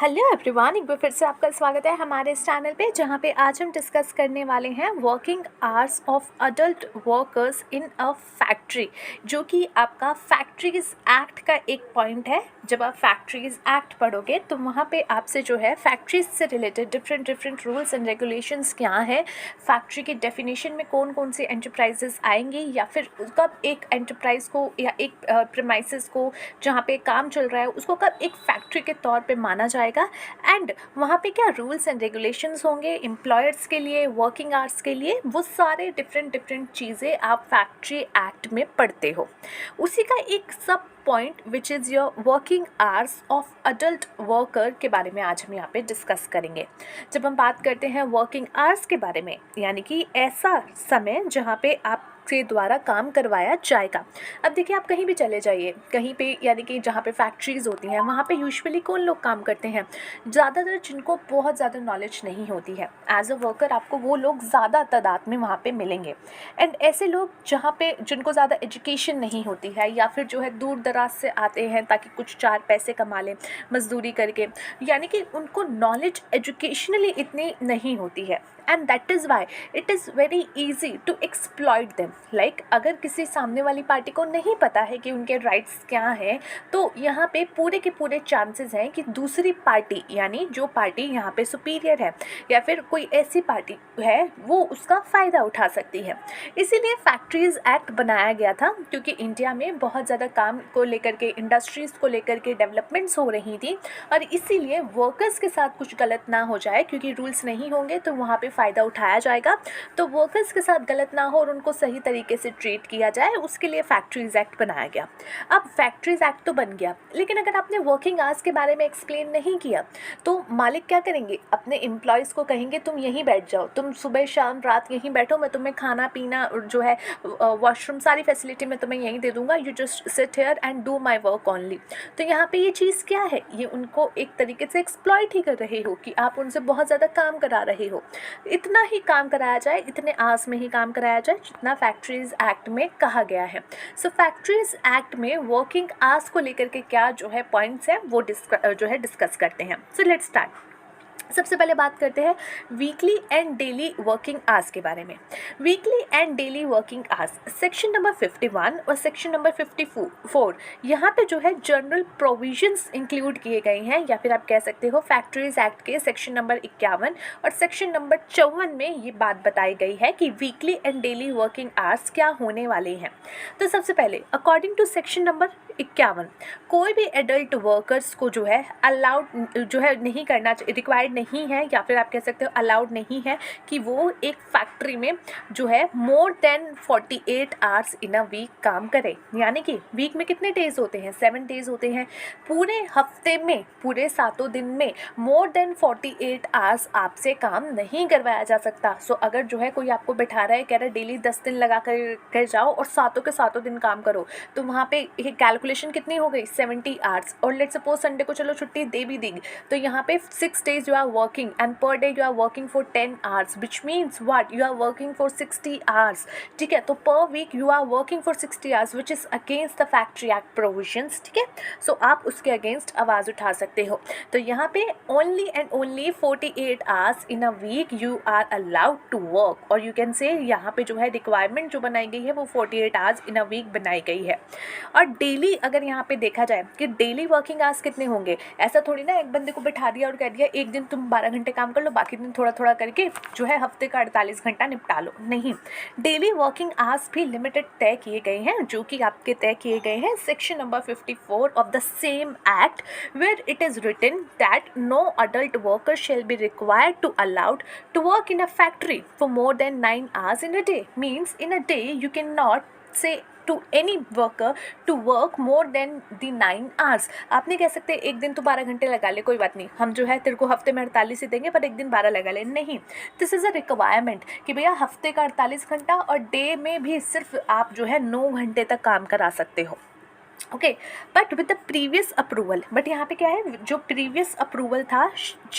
Hello everyone, एक बार फिर से आपका स्वागत है हमारे इस चैनल पे, जहाँ पे आज हम डिस्कस करने वाले हैं working hours of adult workers in a factory, जो कि आपका फैक्ट्रीज एक्ट का एक पॉइंट है। जब आप फैक्ट्रीज एक्ट पढ़ोगे तो वहाँ पे आपसे जो है फैक्ट्रीज से related different rules and regulations क्या है, फैक्ट्री की डेफिनेशन में कौन कौन सी एंटरप्राइजेस आएंगी, या फिर कब एक एंटरप्राइज को या एक प्रेमाइसेस को जहाँ पे काम चल रहा है उसको कब एक फैक्ट्री के तौर पे माना जाएगा, एंड वहाँ पे क्या रूल्स एंड रेगुलेशंस होंगे एम्प्लॉयर्स के लिए, वर्किंग आवर्स के लिए, वो सारे डिफरेंट चीज़ें आप फैक्ट्री एक्ट में पढ़ते हो। उसी का एक सब point which is your working hours of adult worker के बारे में आज हम यहाँ पे डिस्कस करेंगे। जब हम बात करते हैं वर्किंग आवर्स के बारे में, यानी कि ऐसा समय जहाँ पे आप के द्वारा काम करवाया जाएगा। अब देखिए, आप कहीं भी चले जाइए, कहीं पे यानी कि जहाँ पे फैक्ट्रीज़ होती हैं वहाँ पे यूजुअली कौन लोग काम करते हैं, ज़्यादातर जिनको बहुत ज़्यादा नॉलेज नहीं होती है। एज अ वर्कर आपको वो लोग ज़्यादा तादाद में वहाँ पे मिलेंगे, एंड ऐसे लोग जहाँ पे जिनको ज़्यादा एजुकेशन नहीं होती है, या फिर जो है दूर दराज से आते हैं ताकि कुछ चार पैसे कमा लें मजदूरी करके, यानी कि उनको नॉलेज एजुकेशनली इतनी नहीं होती है, and that is why it is very easy to exploit them. Like अगर किसी सामने वाली पार्टी को नहीं पता है कि उनके राइट्स क्या हैं, तो यहाँ पे पूरे के पूरे चांसेस हैं कि दूसरी पार्टी, यानी जो पार्टी यहाँ पे सुपीरियर है या फिर कोई ऐसी पार्टी है, वो उसका फ़ायदा उठा सकती है। इसीलिए फैक्ट्रीज़ एक्ट बनाया गया था, क्योंकि इंडिया में बहुत ज़्यादा काम को लेकर के, इंडस्ट्रीज़ को लेकर के डेवलपमेंट्स हो रही थी, और इसीलिए वर्कर्स के साथ कुछ गलत ना हो जाए, क्योंकि रूल्स नहीं होंगे तो वहाँ पे फ़ायदा उठाया जाएगा। तो वर्कर्स के साथ गलत ना हो और उनको सही तरीके से ट्रीट किया जाए, उसके लिए फैक्ट्रीज़ एक्ट बनाया गया। अब फैक्ट्रीज़ एक्ट तो बन गया, लेकिन अगर आपने वर्किंग आवर्स के बारे में एक्सप्लेन नहीं किया तो मालिक क्या करेंगे, अपने एम्प्लॉयज़ को कहेंगे तुम यहीं बैठ जाओ, तुम सुबह शाम रात यहीं बैठो, मैं तुम्हें खाना पीना जो है वॉशरूम सारी फैसिलिटी मैं तुम्हें यहीं दे दूँगा, you just sit here and do my work only. तो यहाँ पे ये चीज़ क्या है, ये उनको एक तरीके से एक्सप्लॉइट ही कर रहे हो कि आप उनसे बहुत ज़्यादा काम करा रहे हो। इतना ही काम कराया जाए, इतने आवर्स में ही काम कराया जाए जितना फैक्ट्रीज़ एक्ट में कहा गया है। सो फैक्ट्रीज़ एक्ट में वर्किंग आवर्स को लेकर के क्या जो है पॉइंट्स हैं वो डिस्कस करते हैं। So let's start. सबसे पहले बात करते हैं weekly and daily working hours के बारे में। Weekly and daily working hours section number 51 और सेक्शन नंबर 54 यहाँ पे जो है जनरल प्रोविजंस इंक्लूड किए गए हैं, या फिर आप कह सकते हो फैक्ट्रीज एक्ट के सेक्शन नंबर 51 और सेक्शन नंबर 54 में ये बात बताई गई है कि weekly and daily working hours क्या होने वाले हैं। तो सबसे पहले अकॉर्डिंग टू सेक्शन नंबर 51, कोई भी एडल्ट वर्कर्स को जो है अलाउड जो है नहीं करना, रिक्वायर्ड नहीं है, या फिर आप कह सकते हो अलाउड नहीं है कि वो एक फैक्ट्री में जो है more than 48 hours in a week काम करे। यानी कि वीक में कितने डेज होते हैं, 7 डेज होते हैं। पूरे हफ्ते में, पूरे 7 दिन में मोर देन 48 आवर्स आपसे काम नहीं करवाया जा सकता। सो अगर जो है कोई आपको बैठा रहा है, कह रहा है डेली 10 दिन लगा कर जाओ और सातों के सातों दिन काम करो, तो वहाँ पे कैलकुलेशन कितनी हो गई, 70 आवर्स। और लेट्स सपोज संडे को चलो छुट्टी दे भी दी, तो यहाँ पे 6 days you are working and per day you are working for 10 hours, which means what, you are working for 60 hours. ठीक है, तो per week you are working for 60 hours which is against the factory act provisions. ठीक है, सो आप उसके against आवाज़ उठा सकते हो। तो यहाँ पे only and only 48 hours in a week you are allowed to work, और यू कैन से यहाँ पे जो है रिक्वायरमेंट जो बनाई गई है वो 48 आवर्स इन अ वीक बनाई गई है। और डेली अगर यहाँ पे देखा जाए कि डेली वर्किंग आवर्स कितने होंगे, ऐसा थोड़ी ना एक बंदे को बिठा दिया और कह दिया एक दिन तुम 12 घंटे काम कर लो, बाकी दिन थोड़ा थोड़ा करके जो है हफ्ते का 48 घंटा निपटा लो। नहीं, डेली वर्किंग आवर्स भी लिमिटेड तय किए गए हैं, जो कि आपके तय किए गए हैं section number 54 of the same act, where it is written that no adult worker shall be required to allowed to work in a factory for more than 9 hours in a day. Means in a day you can not say to any worker to work more than the 9 hours. आप नहीं कह सकते एक दिन तो 12 घंटे लगा ले, कोई बात नहीं, हम जो है तेरे को हफ्ते में 48 ही देंगे पर एक दिन 12 लगा ले। नहीं, दिस इज़ अ रिक्वायरमेंट कि भैया हफ्ते का 48 घंटा और डे में भी सिर्फ आप जो है 9 घंटे तक काम करा सकते हो। Okay. But with the previous approval, but यहाँ पे क्या है, जो प्रीवियस अप्रूवल था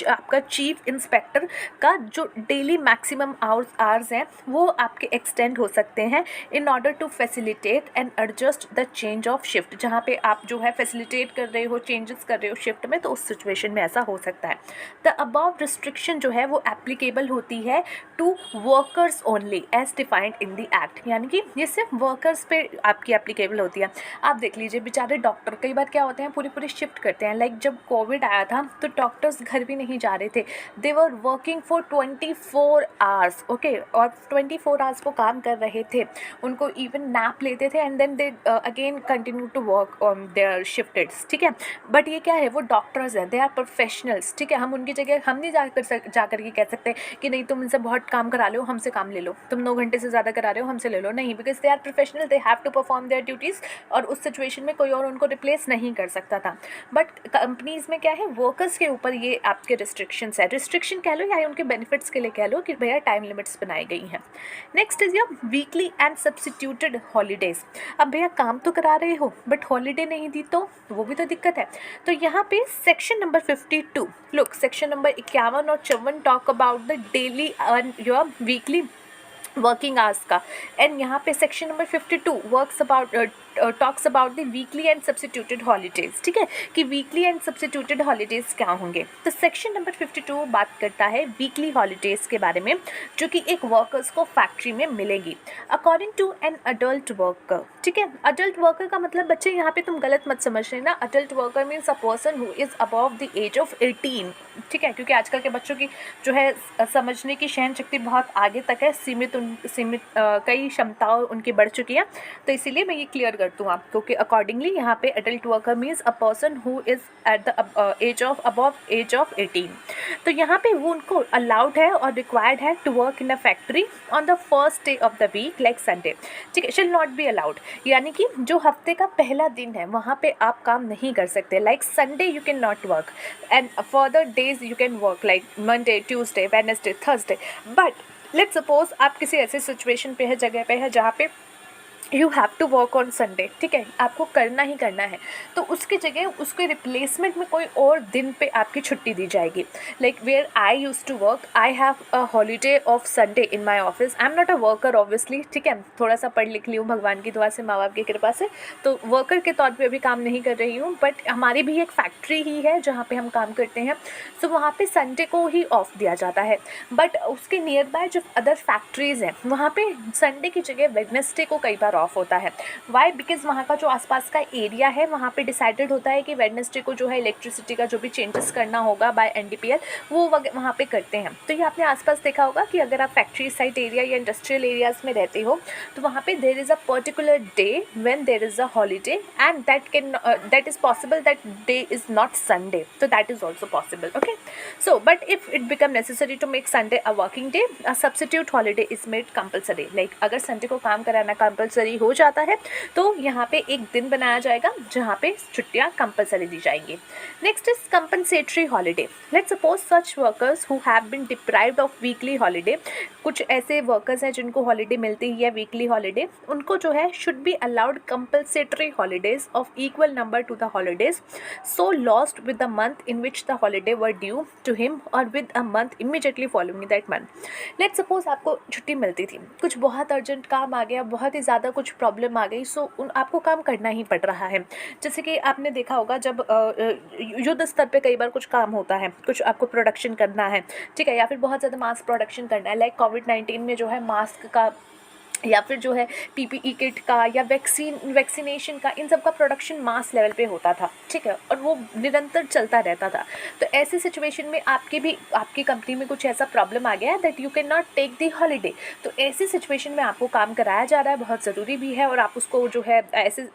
आपका चीफ इंस्पेक्टर का, जो डेली मैक्सिमम आवर्स हैं वो आपके एक्सटेंड हो सकते हैं in order to facilitate and adjust the change of shift. जहाँ पे आप जो है फैसिलिटेट कर रहे हो, चेंजेस कर रहे हो शिफ्ट में, तो उस सिचुएशन में ऐसा हो सकता है। द अबव रिस्ट्रिक्शन जो है वो एप्लीकेबल होती है to workers only as defined in the act, यानी कि ये सिर्फ वर्कर्स पे आपकी एप्लीकेबल होती है। आप देख लीजिए बेचारे डॉक्टर कई बार क्या होते हैं, पूरी पूरी शिफ्ट करते हैं। लाइक जब कोविड आया था तो डॉक्टर्स घर भी नहीं जा रहे थे, they were working for 24 hours, okay, और 24 आवर्स वो काम कर रहे थे। उनको इवन नैप लेते थे and then they again continue to work on their shifts, ठीक है। बट ये क्या है, वो डॉक्टर्स हैं, दे आर प्रोफेशनल्स, ठीक है। हम उनकी जगह हम नहीं जाकर के कह सकते कि नहीं तुम इनसे बहुत काम करा लो, हमसे काम ले लो, तुम 9 घंटे से ज़्यादा करा रहे हो, हमसे ले लो, नहीं, because they are professional, they have to perform their duties, और उस सिचुएशन में कोई और उनको रिप्लेस नहीं कर सकता था। बट कंपनीज़ में क्या है, वर्कर्स के ऊपर ये आपके रिस्ट्रिक्शंस है, रिस्ट्रिक्शन कह लो या उनके बेनिफिट्स के लिए कह लो कि भैया टाइम लिमिट्स बनाई गई हैं। Next is your weekly and substituted holidays. अब भैया काम तो करा रहे हो बट हॉलीडे नहीं दी तो वो भी तो दिक्कत है। तो यहाँ पे section number 52, look, section number 51 और 54 talk about the daily and your weekly working hours का, एंड यहाँ पे section number 52 talks about the weekly and substituted holidays, ठीक है, कि वीकली एंड सब्सटीट्यूटेड हॉलीडेज क्या होंगे। तो सेक्शन नंबर 52 बात करता है वीकली हॉलीडेज के बारे में, जो कि एक वर्कर्स को फैक्ट्री में मिलेगी according to an adult worker, ठीक है। अडल्ट वर्कर का मतलब बच्चे यहाँ पे तुम गलत मत समझ लेना, adult worker means a person who is above the age of 18, ठीक है, क्योंकि आजकल के बच्चों की जो है समझने की सहन शक्ति बहुत आगे तक है, सीमित कई क्षमताओं उनकी बढ़ चुकी है, तो इसीलिए मैं ये क्लियर कर दूँ आपको कि अकॉर्डिंगली यहाँ पे adult worker means a person who is at the age of above age of 18। तो यहाँ पे वो उनको अलाउड है और रिक्वायर्ड है to work in a factory on the first day of the week like Sunday, ठीक है, शिल नॉट बी अलाउड, यानी कि जो हफ्ते का पहला दिन है वहाँ पे आप काम नहीं कर सकते, like Sunday you can not work and further days you can work like Monday, Tuesday, Wednesday, Thursday. But let's suppose आप किसी ऐसे सिचुएशन पे है, जगह पे है जहाँ पे you have to work on Sunday, ठीक है, आपको करना ही करना है, तो उसकी जगह उसके रिप्लेसमेंट में कोई और दिन पे आपकी छुट्टी दी जाएगी। Like where I used to work, I have a holiday of Sunday in my office, I am not a worker obviously, ठीक है, थोड़ा सा पढ़ लिख ली हूँ भगवान की दुआ से, माँ बाप की कृपा से, तो वर्कर के तौर पे अभी काम नहीं कर रही हूँ, बट हमारी भी एक फैक्ट्री ही है जहाँ पे हम काम करते हैं, सो वहाँ पे संडे को ही ऑफ दिया जाता है। बट उसके नियर बाय जो अदर फैक्ट्रीज़ हैं वहाँ पे संडे की जगह वेडनेसडे को कई बार ऑफ होता है। वाई? बिकॉज वहाँ का जो आसपास का एरिया है वहाँ पे डिसाइडेड होता है कि वेडनेसडे को जो है इलेक्ट्रिसिटी का जो भी चेंजेस करना होगा बाय एनडीपीएल वो वहाँ पे करते हैं। तो ये आपने आसपास देखा होगा कि अगर आप फैक्ट्री साइट एरिया या इंडस्ट्रियल एरियाज़ में रहते हो तो वहाँ पे there is a particular day when there is a holiday and that is possible that day is not Sunday, तो that is also possible, okay. So but if it become necessary to make Sunday a working day, a substitute holiday is made compulsory. Like अगर Sunday को काम कराना compulsory हो जाता है तो यहाँ पे एक दिन बनाया जाएगा जहाँ पे छुट्टियाँ कंपलसरी दी जाएंगी। Next is compensatory holiday. Let's suppose such workers who have been deprived of weekly holiday, कुछ ऐसे वर्कर्स हैं जिनको हॉलीडे मिलती है वीकली हॉलीडे, उनको जो है should be allowed compensatory holidays of equal number to the holidays so lost with the month in which the holiday were due to him or with a month immediately following that month. Let's suppose आपको छुट्टी मिलती थी, कुछ बहुत urgent काम आ गया, बहुत ही ज़्यादा कुछ प्रॉब्लम आ गई, सो आपको काम करना ही पड़ रहा है। जैसे कि आपने देखा होगा जब युद्ध स्तर पे कई बार कुछ काम होता है, कुछ आपको प्रोडक्शन करना है, ठीक है, या फिर बहुत ज़्यादा मास प्रोडक्शन करना है, लाइक कोविड-19 में जो है मास्क का या फिर जो है पीपीई किट का या वैक्सीनेशन का, इन सब का प्रोडक्शन मास लेवल पे होता था, ठीक है, और वो निरंतर चलता रहता था। तो ऐसी सिचुएशन में आपकी कंपनी में कुछ ऐसा प्रॉब्लम आ गया है that you can not take the holiday, तो ऐसी सिचुएशन में आपको काम कराया जा रहा है, बहुत ज़रूरी भी है, और आप उसको जो है ऐसे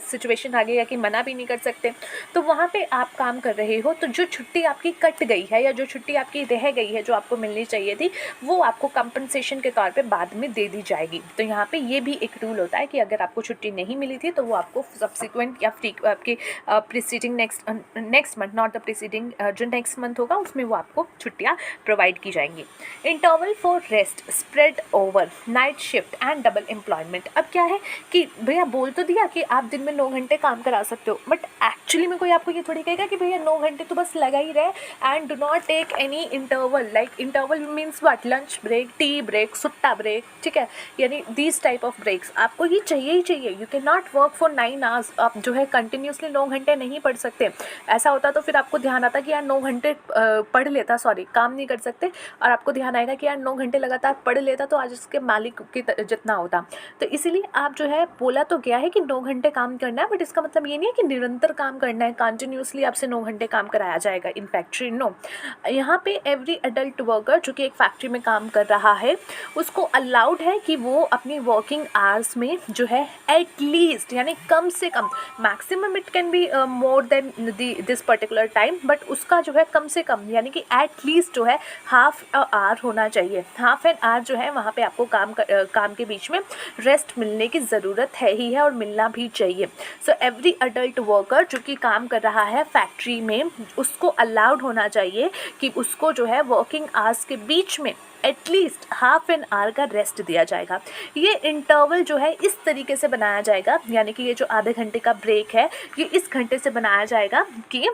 सिचुएशन आ गई है कि मना भी नहीं कर सकते, तो वहाँ पे आप काम कर रहे हो, तो जो छुट्टी आपकी कट गई है या जो छुट्टी आपकी रह गई है जो आपको मिलनी चाहिए थी, वो आपको कंपनसेशन के तौर पे बाद में दे दी जाएगी। जाएगी। तो यहाँ पे ये भी एक रूल होता है कि अगर आपको छुट्टी नहीं मिली थी तो वो आपको सब्सिक्वेंट या आपके preceding next month, not the preceding, जो नेक्स्ट मंथ होगा उसमें वो आपको छुट्टियाँ प्रोवाइड की जाएंगी। Interval for rest spread over night shift and double employment. अब क्या है कि भैया बोल तो दिया कि आप दिन में 9 घंटे काम करा सकते हो, बट एक्चुअली में कोई आपको ये थोड़ी कहेगा कि भैया 9 घंटे तो बस लगा ही रहे and do not take any interval. Like interval means what, lunch break, tea break, सुट्टा ब्रेक, ठीक है, यानी दीज टाइप ऑफ ब्रेक्स आपको ये चाहिए ही चाहिए। You can not work for 9 hours. आप जो है कंटिन्यूसली 9 घंटे नहीं पढ़ सकते। ऐसा होता तो फिर आपको ध्यान आता कि यार 9 घंटे पढ़ लेता, सॉरी काम नहीं कर सकते, और आपको ध्यान आएगा कि यार 9 घंटे लगातार पढ़ लेता तो आज उसके मालिक की जितना होता। तो इसीलिए आप जो है बोला तो गया है कि 9 घंटे काम करना है, बट इसका मतलब ये नहीं है कि निरंतर काम करना है, कंटिन्यूसली आपसे 9 घंटे काम कराया जाएगा इन फैक्ट्री। नो, यहाँ पे एवरी एडल्ट वर्कर जो कि एक फैक्ट्री में काम कर रहा है उसको अलाउड है कि वो अपनी वर्किंग आवर्स में जो है एटलीस्ट, यानी कम से कम, maximum it can be more than this particular time, but उसका जो है कम से कम यानी कि एटलीस्ट जो है हाफ अ आवर होना चाहिए। हाफ एन आवर जो है वहाँ पे आपको काम के बीच में रेस्ट मिलने की ज़रूरत है ही है और मिलना भी चाहिए। सो एवरी अडल्ट वर्कर जो कि काम कर रहा है फैक्ट्री में उसको अलाउड होना चाहिए कि उसको जो है वर्किंग आवर्स के बीच में एटलीस्ट हाफ एन आवर का रेस्ट दिया जाएगा। ये इंटरवल जो है इस तरीके से बनाया जाएगा, यानी कि ये जो आधे घंटे का ब्रेक है ये इस घंटे से बनाया जाएगा कि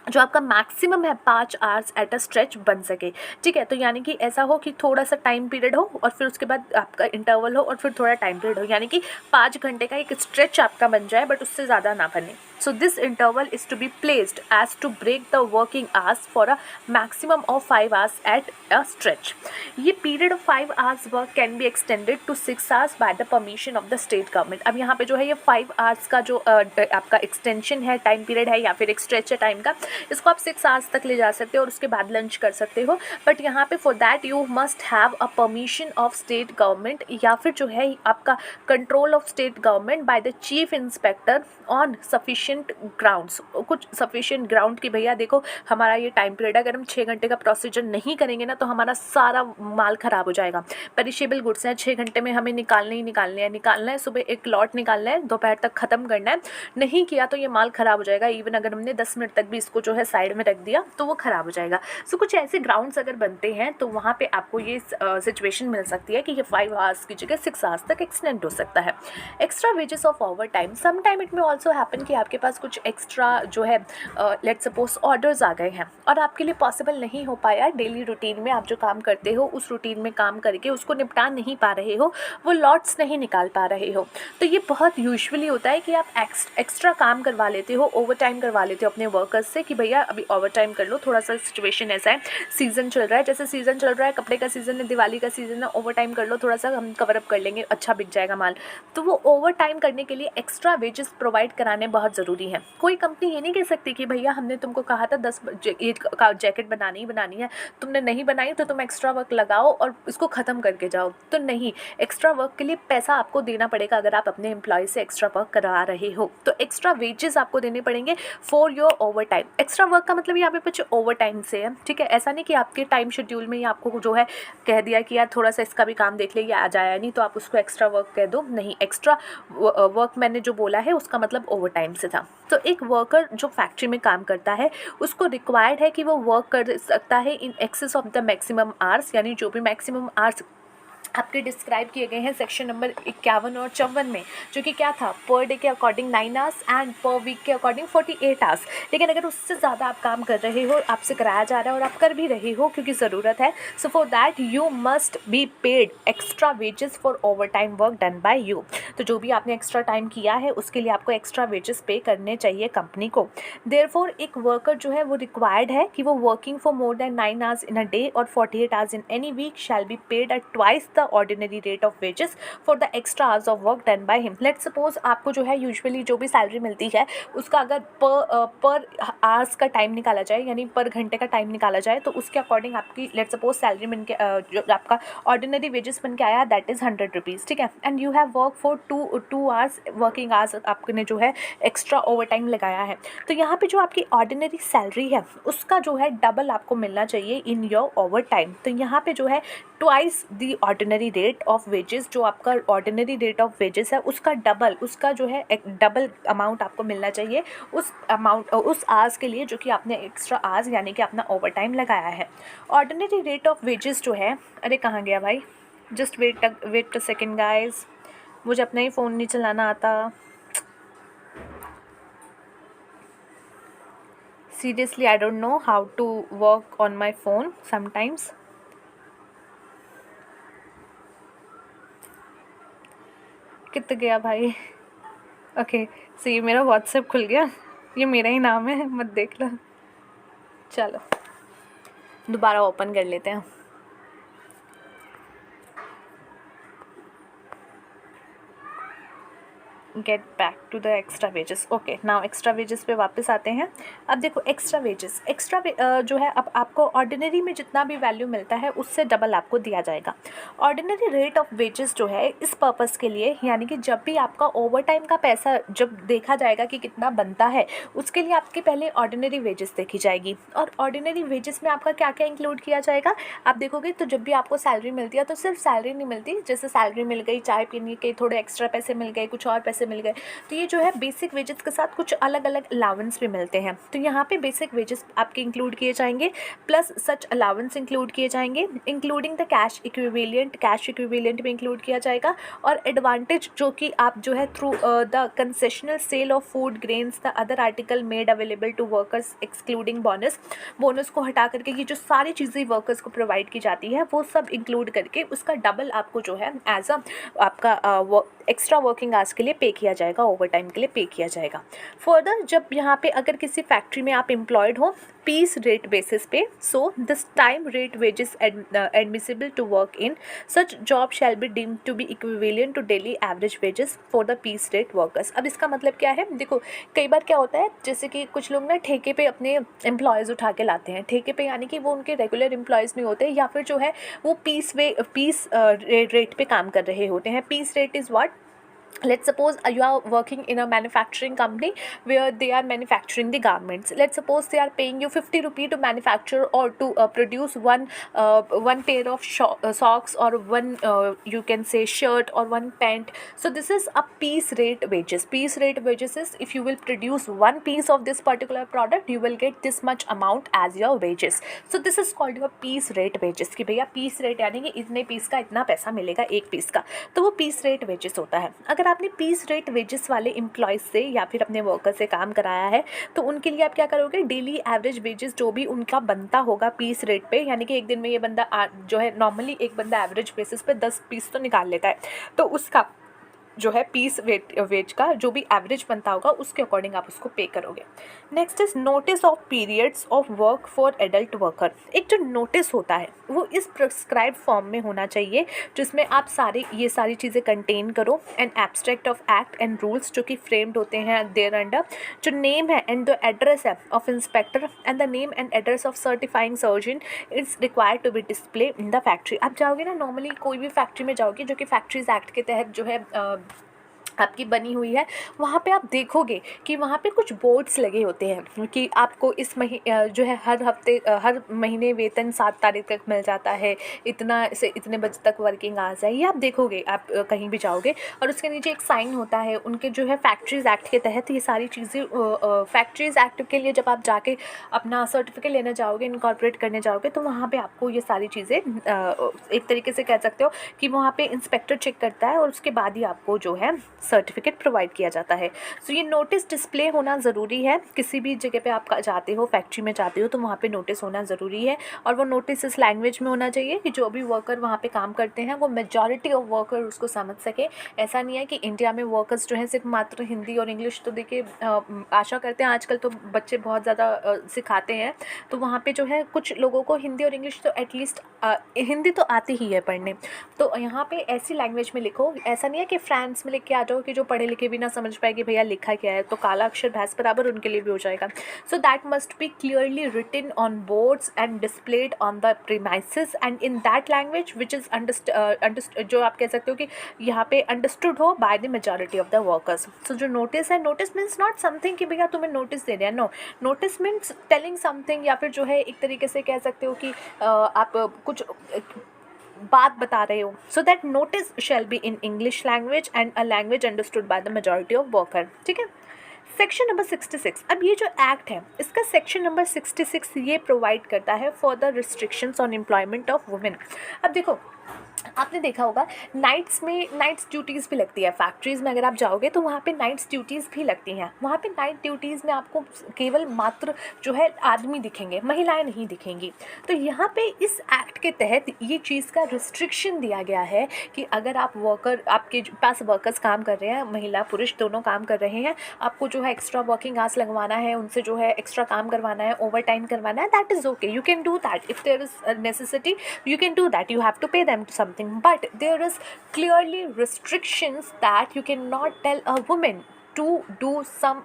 जो आपका मैक्सिमम है 5 आवर्स एट अ स्ट्रेच बन सके। ठीक है, तो यानी कि ऐसा हो कि थोड़ा सा टाइम पीरियड हो और फिर उसके बाद आपका इंटरवल हो और फिर थोड़ा टाइम पीरियड हो, यानी कि 5 घंटे का एक स्ट्रेच आपका बन जाए, बट उससे ज़्यादा ना बने। So this interval is to be placed as to break the working hours for a maximum of 5 hours at a stretch. ये period of 5 hours work can be extended to 6 hours by the permission of the state government. अब यहाँ पे जो है ये 5 hours का जो आपका एक्सटेंशन है, टाइम पीरियड है या फिर एक स्ट्रेच है टाइम का, इसको आप 6 आवर्स तक ले जा सकते हो और उसके बाद लंच कर सकते हो। बट यहाँ पे for that you must have a permission of state government या फिर जो है आपका control of state government by the chief inspector on sufficient grounds. कुछ सफिशिएंट ग्राउंड की भैया देखो हमारा ये टाइम पीरियड, अगर हम 6 घंटे का प्रोसीजर नहीं करेंगे ना तो हमारा सारा माल ख़राब हो जाएगा। पेरिशेबल गुड्स हैं, 6 घंटे में हमें निकालना है, सुबह एक लॉट निकालना है, दोपहर तक ख़त्म करना है, नहीं किया तो ये माल ख़राब हो जाएगा। इवन अगर हमने 10 मिनट तक भी इसको जो है साइड में रख दिया तो वो ख़राब हो जाएगा। सो कुछ ऐसे ग्राउंड्स अगर बनते हैं तो वहाँ पे आपको ये सिचुएशन मिल सकती है कि ये 5 आवर्स की जगह 6 आवर्स तक एक्सटेंड हो सकता है। Extra wages of overtime, some time it may also happen कि आपके पास कुछ एक्स्ट्रा जो है लेट्स सपोज ऑर्डर्स आ गए हैं और आपके लिए पॉसिबल नहीं हो पाया डेली रूटीन में, आप जो काम करते हो उस रूटीन में काम करके उसको निपटा नहीं पा रहे हो, वो लॉट्स नहीं निकाल पा रहे हो, तो ये बहुत यूजुअली होता है कि आप एक्स्ट्रा काम करवा लेते हो, ओवर टाइम करवा लेते हो अपने वर्कर्स से कि भैया अभी ओवर टाइम कर लो, थोड़ा सा सिचुएशन ऐसा है, सीज़न चल रहा है, जैसे सीज़न चल रहा है, कपड़े का सीज़न है, दिवाली का सीज़न है, ओवर टाइम कर लो, थोड़ा सा हम कवर अप कर लेंगे, अच्छा बिक जाएगा माल। तो वो ओवर टाइम करने के लिए एक्स्ट्रा वेजेस प्रोवाइड कराने बहुत ज़रूरी है। कोई कंपनी ये नहीं कह सकती कि भैया हमने तुमको कहा था 10 जैकेट बनानी है, तुमने नहीं बनाई तो तुम एक्स्ट्रा वर्क लगाओ और इसको ख़त्म करके जाओ, तो नहीं, एक्स्ट्रा वर्क के लिए पैसा आपको देना पड़ेगा अगर आप अपने एम्प्लॉय से एक्स्ट्रा वर्क करा रहे हो, तो एक्स्ट्रा वेजेस आपको देने पड़ेंगे for your over time. Extra work का मतलब यहाँ पे कुछ ओवर टाइम से है, ठीक है, ऐसा नहीं कि आपके टाइम शेड्यूल में ही आपको जो है कह दिया कि यार थोड़ा सा इसका भी काम देख ले, ये आ जाया नहीं तो आप उसको एक्स्ट्रा वर्क कह दो, नहीं, एक्स्ट्रा वर्क मैंने जो बोला है उसका मतलब ओवर टाइम से था। तो एक वर्कर जो फैक्ट्री में काम करता है उसको रिक्वायर्ड है कि वो वर्क कर सकता है in excess of the maximum hours, यानी जो भी मैक्सिमम आवर्स आपके डिस्क्राइब किए गए हैं सेक्शन नंबर 51 और 54 में, जो कि क्या था, पर डे के according 9 hours and per week के अकॉर्डिंग 48 आवर्स। लेकिन अगर उससे ज़्यादा आप काम कर रहे हो, आपसे कराया जा रहा है और आप कर भी रहे हो क्योंकि ज़रूरत है, so for that you must be paid extra wages for over time work done bye you. तो जो भी आपने एक्स्ट्रा टाइम किया है उसके लिए आपको एक्स्ट्रा वेजेस पे करने चाहिए कंपनी को। देयरफॉर एक वर्कर जो है वो रिक्वायर्ड है कि वो working for more than 9 hours in a day और 48 hours in any week shall be paid at twice the ordinary rate of wages for the extra hours of work done by him. Let's suppose आपको जो है usually जो भी salary मिलती है उसका अगर पर आवर्स का टाइम निकाला जाए, यानी पर घंटे का टाइम निकाला जाए, तो उसके अकॉर्डिंग आपकी लेट्स सपोज सैलरी बन के जो आपका ऑर्डिनरी वेजेस बन के आया दैट इज़ 100 रुपीज़, ठीक है, and you have work for 2 hours working hours आपने जो है एक्स्ट्रा ओवर टाइम लगाया है, तो यहाँ पे जो आपकी ऑर्डिनरी सैलरी है उसका जो है डबल आपको मिलना चाहिए इन योर ओवर टाइम। तो यहाँ पे जो है twice the ordinary ordinary rate of wages, जो आपका ऑर्डिनरी रेट ऑफ वेजेस है उसका डबल, उसका जो है एक डबल अमाउंट आपको मिलना चाहिए उस अमाउंट, उस आवर्स के लिए जो कि आपने एक्स्ट्रा आवर्स यानी कि अपना ओवर टाइम लगाया है। ऑर्डिनरी रेट ऑफ वेजेस जो है, अरे कहाँ गया भाई, just wait a second guys, मुझे अपना ही फ़ोन नहीं चलाना आता। Seriously, I don't know how to work on my phone sometimes. कितना गया भाई? ओके, सो ये मेरा व्हाट्सएप खुल गया, ये मेरा ही नाम है, मत देख लो। चलो दोबारा ओपन कर लेते हैं। Get back to the extra wages. Okay, now extra wages पे वापस आते हैं। अब देखो एक्स्ट्रा वेजेस, जो है अब आपको ऑर्डिनरी में जितना भी वैल्यू मिलता है उससे डबल आपको दिया जाएगा। ऑर्डिनरी रेट ऑफ वेजेस जो है इस पर्पस के लिए, यानी कि जब भी आपका ओवर टाइम का पैसा जब देखा जाएगा कि कितना बनता है, उसके लिए आपके पहले ऑर्डिनरी वेजेस देखी जाएगी। और ऑर्डिनरी वेजेस में आपका क्या क्या इंक्लूड किया जाएगा, आप देखोगे तो जब भी आपको सैलरी मिलती है तो सिर्फ सैलरी नहीं मिलती, जैसे सैलरी मिल गई, चाय पीने के थोड़े एक्स्ट्रा पैसे मिल गए, कुछ और पैसे मिल गए, तो ये जो है बेसिक वेजेस के साथ कुछ अलग अलग अलाउंस भी मिलते हैं। तो यहाँ पे बेसिक वेजेस आपके इंक्लूड किए जाएंगे, प्लस सच अलाउंस इंक्लूड किए जाएंगे, इंक्लूडिंग द कैश इक्विवेलेंट में इंक्लूड किया जाएगा। और एडवांटेज जो कि आप जो है through the concessional sale of food grains the other article made available to workers excluding bonus को हटा करके ये जो सारी चीज़ें वर्कर्स को प्रोवाइड की जाती है वो सब इंक्लूड करके उसका डबल आपको जो है एज अ आपका एक्स्ट्रा वर्किंग आवर्स के लिए पे किया जाएगा, ओवर टाइम के लिए पे किया जाएगा। फर्दर जब यहाँ पे अगर किसी फैक्ट्री में आप एम्प्लॉयड हो पीस रेट बेसिस पे, so this time rate wages admissible to work in such job shall be deemed to be equivalent to daily average wages for the piece rate workers. अब इसका मतलब क्या है, देखो कई बार क्या होता है, जैसे कि कुछ लोग ना ठेके पे अपने एम्प्लॉयज़ उठा के लाते हैं, ठेके पे यानी कि वो उनके रेगुलर एम्प्लॉयज़ नहीं होते, या फिर जो है वो पीस रेट पे काम कर रहे होते हैं। Piece rate is what, let's suppose you are working in a manufacturing company where they are manufacturing the garments. Let's suppose they are paying you 50 rupee to manufacture or to produce one pair of socks or one you can say shirt or one pant. So this is a piece rate wages. Piece rate wages is if you will produce one piece of this particular product you will get this much amount as your wages. So this is called your piece rate wages कि भैया piece rate यानी कि इतने piece का इतना पैसा मिलेगा एक पीस का, तो वो piece rate wages होता है। अगर आपने पीस रेट वेजेस वाले एम्प्लॉयज़ से या फिर अपने वर्कर से काम कराया है तो उनके लिए आप क्या करोगे, डेली एवरेज वेजेस जो भी उनका बनता होगा पीस रेट पे, यानी कि एक दिन में ये बंदा जो है नॉर्मली एक बंदा एवरेज बेसिस पे 10 पीस तो निकाल लेता है, तो उसका जो है पीस वेज का जो भी एवरेज बनता होगा उसके अकॉर्डिंग आप उसको पे करोगे। Next is notice of periods of work for adult worker. एक जो नोटिस होता है वो इस प्रिस्क्राइब फॉर्म में होना चाहिए जिसमें आप ये सारी चीज़ें कंटेन करो, and abstract of act and rules जो कि फ्रेम्ड होते हैं देयर अंडर, जो नेम है एंड द एड्रेस है of inspector and the name and address of certifying surgeon it's required to be display in the factory. आप जाओगे ना नॉर्मली कोई भी फैक्ट्री में जाओगे जो कि फैक्ट्रीज एक्ट के तहत जो है आपकी बनी हुई है, वहाँ पे आप देखोगे कि वहाँ पे कुछ बोर्ड्स लगे होते हैं कि आपको इस जो है हर महीने वेतन 7 तारीख तक मिल जाता है, इतना से इतने बजे तक वर्किंग आवर्स है, ये आप देखोगे आप कहीं भी जाओगे। और उसके नीचे एक साइन होता है उनके जो है फैक्ट्रीज़ एक्ट के तहत ये सारी चीज़ें, फैक्ट्रीज़ एक्ट के लिए जब आप जाके अपना सर्टिफिकेट लेने जाओगे, इनकॉर्पोरेट करने जाओगे, तो वहाँ पर आपको ये सारी चीज़ें एक तरीके से कह सकते हो कि वहाँ पर इंस्पेक्टर चेक करता है और उसके बाद ही आपको जो है सर्टिफिकेट प्रोवाइड किया जाता है। सो ये नोटिस डिस्प्ले होना ज़रूरी है, किसी भी जगह पे आप जाते हो, फैक्ट्री में जाते हो तो वहाँ पे नोटिस होना ज़रूरी है, और वो नोटिस इस लैंग्वेज में होना चाहिए कि जो भी वर्कर वहाँ पे काम करते हैं वो मेजॉरिटी ऑफ वर्कर उसको समझ सके। ऐसा नहीं है कि इंडिया में वर्कर्स जो है सिर्फ मात्र हिंदी और इंग्लिश, तो देखिए आशा करते हैं आजकल तो बच्चे बहुत ज़्यादा सिखाते हैं, तो वहाँ पर जो है कुछ लोगों को हिंदी और इंग्लिश तो एटलीस्ट हिंदी तो आती ही है पढ़ने, तो यहाँ पर ऐसी लैंग्वेज में लिखो। ऐसा नहीं है कि फ्रांस में लिख के आ जाओ कि जो पढ़े लिखे भी ना समझ पाएगी भैया लिखा क्या है, तो काला अक्षर भैंस बराबर उनके लिए भी हो जाएगा। So that must be clearly written on boards and displayed on the premises and in that language which is जो आप कह सकते हो कि यहाँ पे अंडरस्टूड हो by the majority of the workers. So जो नोटिस है, नोटिस मीन्स नॉट समथिंग कि भैया तुम्हें नोटिस दे रहे हैं, no, notice means telling something, या फिर जो है एक तरीके से कह सकते हो कि आप कुछ बात बता रहे हो, so that notice shall be in English language and a language understood by the majority of worker. ठीक है। सेक्शन नंबर 66, अब ये जो एक्ट है इसका सेक्शन नंबर 66 ये प्रोवाइड करता है for the restrictions on employment of women. अब देखो, आपने देखा होगा नाइट्स ड्यूटीज़ भी लगती है फैक्ट्रीज़ में। अगर आप जाओगे तो वहाँ पे नाइट्स ड्यूटीज़ भी लगती हैं। वहाँ पे नाइट ड्यूटीज़ में आपको केवल मात्र जो है आदमी दिखेंगे, महिलाएं नहीं दिखेंगी। तो यहाँ पे इस एक्ट के तहत ये चीज़ का रिस्ट्रिक्शन दिया गया है कि अगर आप आपके पास वर्कर्स काम कर रहे हैं, महिला पुरुष दोनों काम कर रहे हैं, आपको जो है एक्स्ट्रा वर्किंग आवर्स लगवाना है, उनसे जो है एक्स्ट्रा काम करवाना है, ओवर टाइम करवाना है, that is okay, you can do that. If there is necessity you can do that, you have to pay them something, but there is clearly restrictions that you cannot tell a woman to do some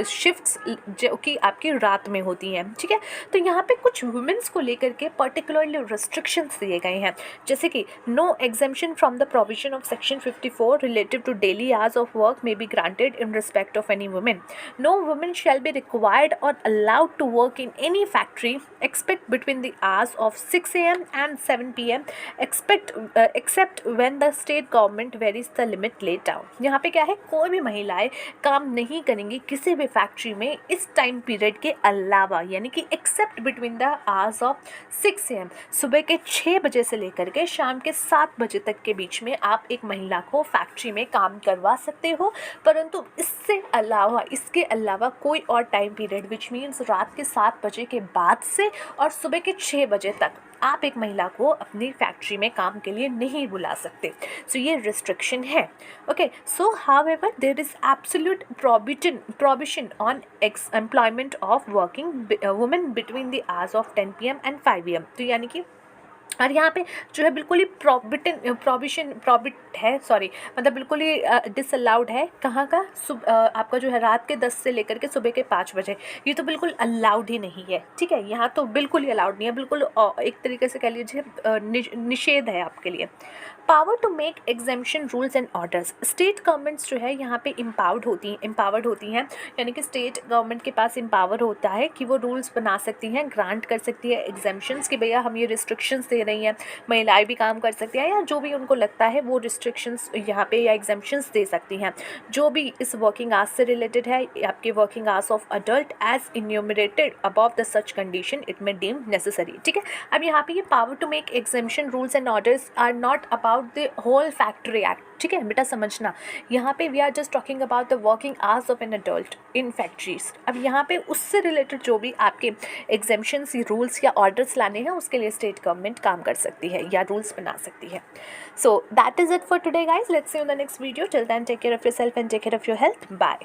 shifts जो कि आपकी रात में होती हैं। ठीक है। तो यहाँ पे कुछ वुमेन्स को लेकर के पर्टिकुलरली रिस्ट्रिक्शंस दिए गए हैं, जैसे कि no exemption from the provision of section 54 relative to daily hours of work may be granted in respect of any women. No women shall be required or allowed to work in any factory except between the hours of 6 AM and 7 PM except when the state government varies the limit laid down। यहाँ पे क्या है, कोई भी महिलाएं काम नहीं करेंगी किसी भी फैक्ट्री में इस टाइम पीरियड के अलावा, यानी कि except between the hours of 6 AM, सुबह के 6 बजे से लेकर के शाम के 7 बजे तक के बीच में आप एक महिला को फैक्ट्री में काम करवा सकते हो। परंतु इसके अलावा कोई और टाइम पीरियड विच मीन्स रात के 7 बजे के बाद से और सुबह के 6 बजे तक आप एक महिला को अपनी फैक्ट्री में काम के लिए नहीं बुला सकते। सो ये रिस्ट्रिक्शन है। Okay, so however there is absolute prohibition on employment of working women between the hours of 10 PM and 5 AM। तो यानी कि और यहाँ पे जो है बिल्कुल ही मतलब बिल्कुल ही डिसअलाउड है। कहाँ का आपका जो है रात के 10 से लेकर के सुबह के 5 बजे, ये तो बिल्कुल अलाउड ही नहीं है। ठीक है, यहाँ तो बिल्कुल ही अलाउड नहीं है, बिल्कुल एक तरीके से कह लीजिए निषेध है आपके लिए। Power to make exemption rules and orders, state governments जो है यहाँ पे इम्पावर्ड होती हैं, यानी कि स्टेट गवर्नमेंट के पास इम्पावर होता है कि वो रूल्स बना सकती हैं, ग्रांट कर सकती है एग्जेम्पशंस कि भैया हम ये रिस्ट्रिक्शंस दे रही हैं, महिलाएं भी काम कर सकती हैं, या जो भी उनको लगता है वो रिस्ट्रिक्शंस यहाँ पे या एग्जेम्पशंस दे सकती हैं जो भी इस वर्किंग आवर्स से रिलेटेड है। आपके working hours of adult age enumerated above the such condition it may deem necessary. ठीक है। अब यहाँ पे ये power to make exemption rules and orders are not about the whole factory act. ठीक है बेटा, समझना, यहाँ पे we are just talking about the working hours of an adult in factories. अब यहाँ पे उससे रिलेटेड जो भी आपके एग्जेम्पशंस, रूल्स या ऑर्डर्स लाने हैं उसके लिए स्टेट गवर्नमेंट काम कर सकती है या रूल्स बना सकती है। So that is it for today guys, let's see you in the next video. Till then take care of yourself and take care of your health. Bye.